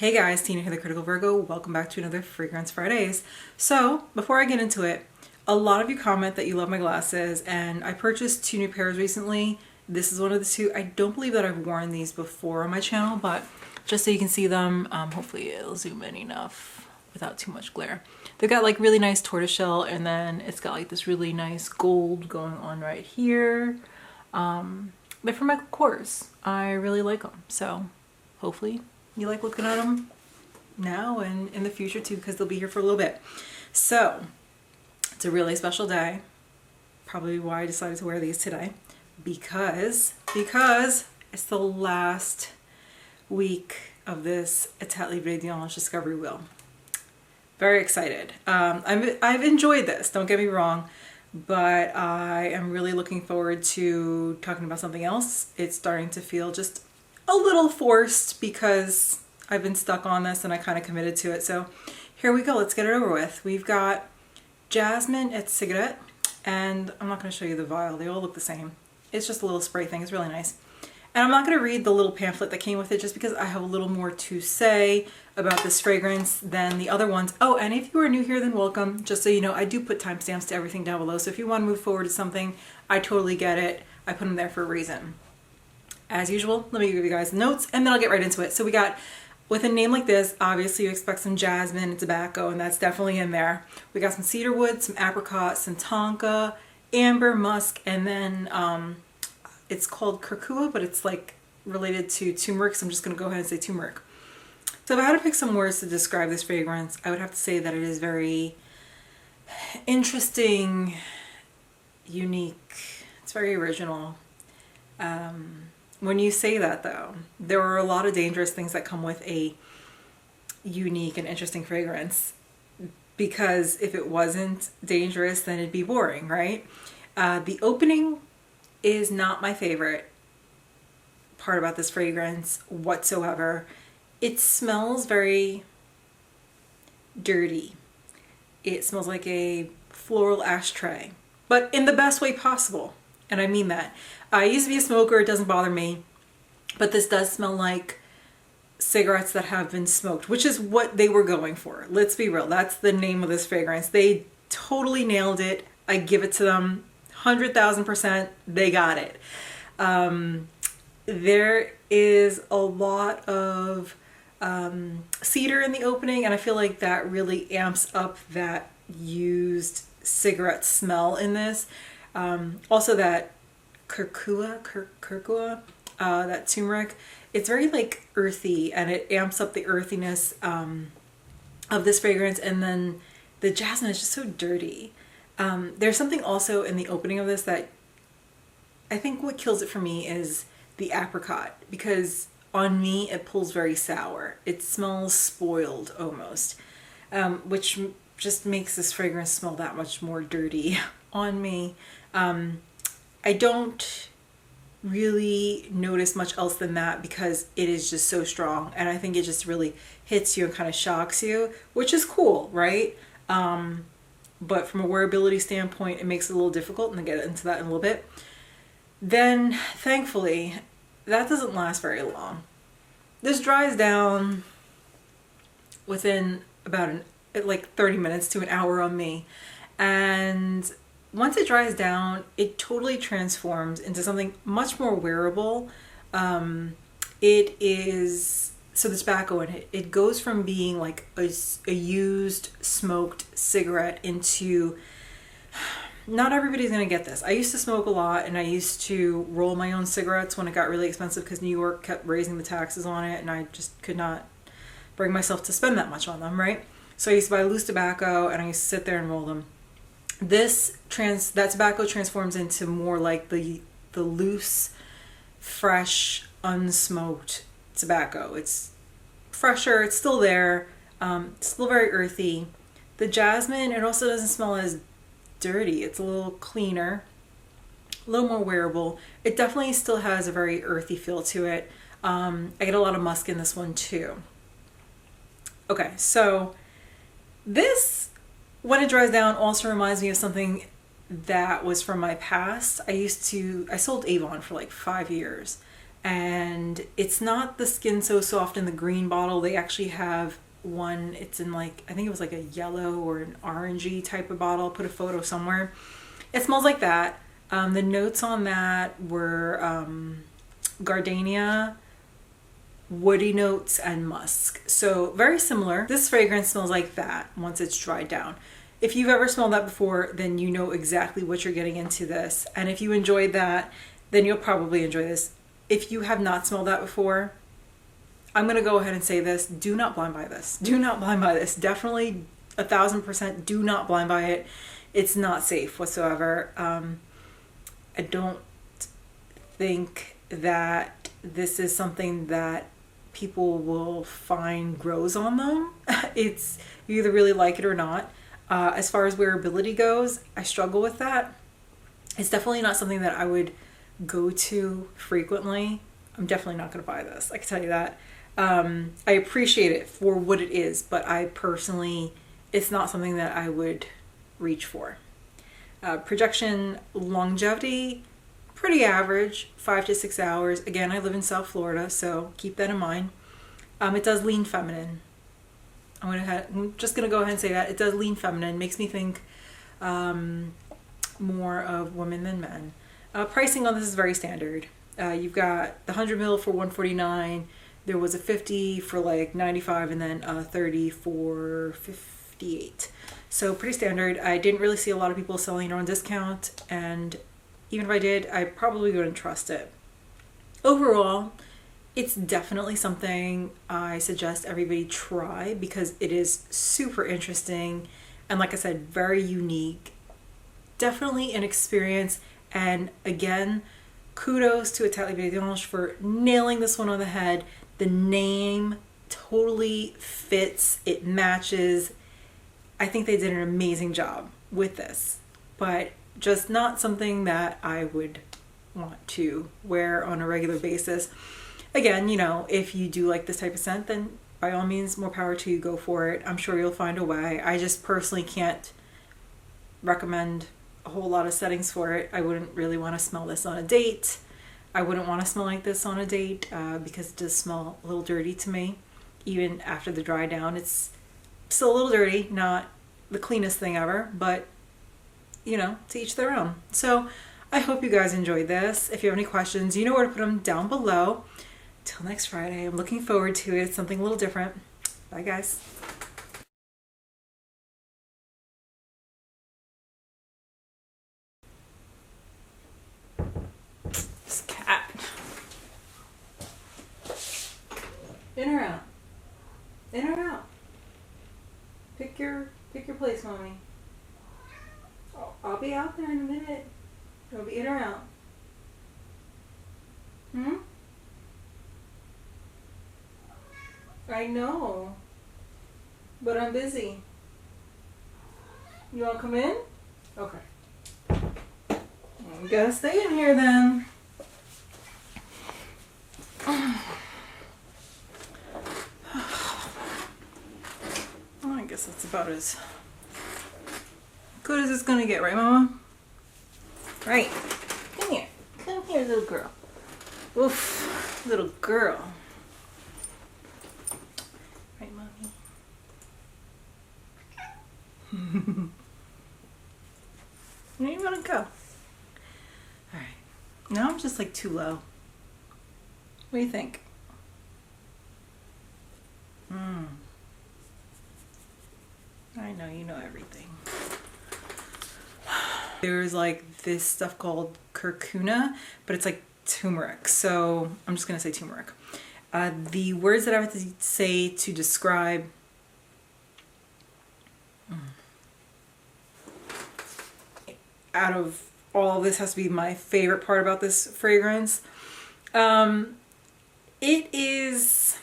Hey guys, Tina here, the Critical Virgo. Welcome back to another Fragrance Fridays. So before I get into it, a lot of you comment that you love my glasses, and I purchased 2 new pairs recently. This is one of the 2. I don't believe that I've worn these before on my channel, but just so you can see them, hopefully it'll zoom in enough without too much glare. They've got like really nice tortoiseshell, and then it's got like this really nice gold going on right here. They're from Michael Kors. I really like them, so hopefully you like looking at them now and in the future too, because they'll be here for a little bit. So it's a really special day, probably why I decided to wear these today, because it's the last week of this Etat Libre Discovery Wheel. Very excited. I've enjoyed this, don't get me wrong, but I am really looking forward to talking about something else. It's starting to feel just a little forced because I've been stuck on this and I kind of committed to it. So here we go, let's get it over with. We've got Jasmin et Cigarette, and I'm not going to show you the vial, they all look the same. It's just a little spray thing, it's really nice. And I'm not going to read the little pamphlet that came with it just because I have a little more to say about this fragrance than the other ones. Oh, and if you are new here, then welcome. Just so you know, I do put timestamps to everything down below, so if you want to move forward to something, I totally get it. I put them there for a reason. As usual, let me give you guys notes and then I'll get right into it. So we got, with a name like this, obviously you expect some jasmine and tobacco, and that's definitely in there. We got some cedarwood, some apricot, some tonka, amber, musk, and then it's called curcuma, but it's like related to turmeric, so I'm just going to go ahead and say turmeric. So if I had to pick some words to describe this fragrance, I would have to say that it is very interesting, unique. It's very original. When you say that though, there are a lot of dangerous things that come with a unique and interesting fragrance, because if it wasn't dangerous, then it'd be boring, right? The opening is not my favorite part about this fragrance whatsoever. It smells very dirty. It smells like a floral ashtray, but in the best way possible. And I mean that. I used to be a smoker, it doesn't bother me, but this does smell like cigarettes that have been smoked, which is what they were going for. Let's be real, that's the name of this fragrance. They totally nailed it. I give it to them 100,000%. They got it. There is a lot of cedar in the opening, and I feel like that really amps up that used cigarette smell in this. Also that curcuma, that turmeric, it's very like earthy, and it amps up the earthiness of this fragrance. And then the jasmine is just so dirty. There's something also in the opening of this that I think what kills it for me is the apricot, because on me it pulls very sour. It smells spoiled almost, which just makes this fragrance smell that much more dirty on me. I don't really notice much else than that because it is just so strong, and I think it just really hits you and kind of shocks you, which is cool, right? But from a wearability standpoint, it makes it a little difficult, and I'll get into that in a little bit. Then, thankfully, that doesn't last very long. This dries down within about like 30 minutes to an hour on me, and once it dries down, it totally transforms into something much more wearable. It is, so the tobacco in it, it goes from being like a used smoked cigarette into, not everybody's gonna get this. I used to smoke a lot, and I used to roll my own cigarettes when it got really expensive because New York kept raising the taxes on it, and I just could not bring myself to spend that much on them, right? So I used to buy loose tobacco, and I used to sit there and roll them. That tobacco transforms into more like the loose, fresh, unsmoked tobacco. It's fresher, it's still there, it's still very earthy. The jasmine, it also doesn't smell as dirty. It's a little cleaner, a little more wearable. It definitely still has a very earthy feel to it. I get a lot of musk in this one too. Okay, so this, when it dries down, also reminds me of something that was from my past. I sold Avon for like 5 years, And it's not the Skin So Soft in the green bottle. They actually have one, it's in like, I think it was like a yellow or an orangey type of bottle. I'll put a photo somewhere. It smells like that. The notes on that were gardenia, woody notes, and musk. So very similar. This fragrance smells like that once it's dried down. If you've ever smelled that before, then you know exactly what you're getting into this. And if you enjoyed that, then you'll probably enjoy this. If you have not smelled that before, I'm going to go ahead and say this. Do not blind buy this. Do not blind buy this. Definitely 1000% do not blind buy it. It's not safe whatsoever. I don't think that this is something that people will find grows on them. It's, you either really like it or not. As far as wearability goes, I struggle with that. It's definitely not something that I would go to frequently. I'm definitely not going to buy this. I can tell you that. I appreciate it for what it is, but I personally, it's not something that I would reach for. Projection longevity, pretty average, 5 to 6 hours. Again, I live in South Florida, so keep that in mind. It does lean feminine. I'm just going to go ahead and say that. It does lean feminine. Makes me think more of women than men. Pricing on this is very standard. You've got the 100 ml for $149. There was a 50 for like $95, and then a 30 for $58. So pretty standard. I didn't really see a lot of people selling it on discount, and even if I did, I probably wouldn't trust it. Overall, it's definitely something I suggest everybody try because it is super interesting and, like I said, very unique. Definitely an experience. And again, kudos to Etat Libre for nailing this one on the head. The name totally fits. It matches. I think they did an amazing job with this, but just not something that I would want to wear on a regular basis. Again, you know, if you do like this type of scent, then by all means, more power to you, go for it. I'm sure you'll find a way. I just personally can't recommend a whole lot of settings for it. I wouldn't really want to smell this on a date. I wouldn't want to smell like this on a date because it does smell a little dirty to me. Even after the dry down, it's still a little dirty, not the cleanest thing ever, but you know, to each their own. So I hope you guys enjoyed this. If you have any questions, you know where to put them down below. Till next Friday, I'm looking forward to it. It's something a little different. Bye guys. This cat. In or out? In or out? Pick your place, mommy. I'll be out there in a minute. It'll be in or out. I know, but I'm busy. You want to come in? Okay. You gotta stay in here then. Well, I guess that's about as good as it's gonna get, right, Mama? Right. Come here. Come here, little girl. Oof, little girl. Right, Mommy? Where you wanna go? Alright. Now I'm just like too low. What do you think? I know you know everything. There's like this stuff called curcuna, but it's like turmeric. So I'm just gonna say turmeric. The words that I have to say to describe out of all of this has to be my favorite part about this fragrance. It is